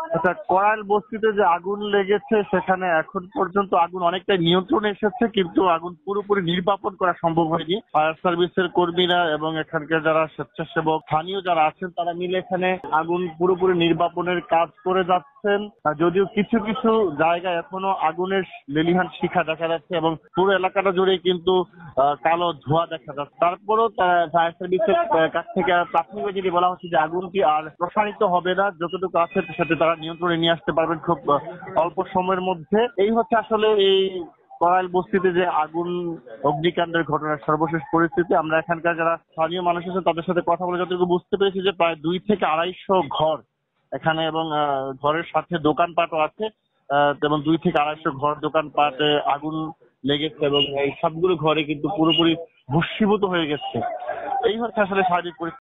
আচ্ছা, করাইল বস্তিতে যে আগুন লেগেছে সেখানে এখন পর্যন্ত আগুন অনেকটাই নিয়ন্ত্রণে এসেছে, কিন্তু আগুন পুরোপুরি নির্বাপন করা সম্ভব হয়নি। ফায়ার সার্ভিসের কর্মীরা এবং এখানকার যারা স্বেচ্ছাসেবক স্থানীয় যারা আছেন তারা মিলে এখানে আগুন পুরোপুরি নির্বাপনের কাজ করে যাচ্ছেন। যদিও কিছু কিছু জায়গায় এখনো আগুনের লেলিহান শিখা দেখা যাচ্ছে এবং পুরো এলাকাটা জুড়ে কিন্তু কালো ধোঁয়া দেখা যাচ্ছে। তারপরও ফায়ার সার্ভিসের কাছ থেকে প্রাথমিকভাবে যদি বলা হচ্ছে যে আগুনটি আর প্রসারিত হবে না, যতটুকু আছে সাথে তারা নিয়ন্ত্রণে নিয়ে আসতে পারবেন খুব অল্প সময়ের মধ্যে। এই হচ্ছে আসলে এই করাইল বস্তিতে যে আগুন অগ্নিকাণ্ডের ঘটনার সর্বশেষ পরিস্থিতি। আমরা এখানকার যারা স্থানীয় মানুষ আছেন তাদের সাথে কথা বলে যতটুকু বুঝতে পেরেছি যে প্রায় 2 থেকে 250 ঘর এখানে এবং ঘরের সাথে দোকানপাটও আছে এবং 2 থেকে 250 ঘর দোকানপাটে আগুন লেগেছে এবং এই সবগুলো ঘরে কিন্তু পুরোপুরি ভস্মীভূত হয়ে গেছে। এই হচ্ছে আসলে স্বাভাবিক পরিস্থিতি।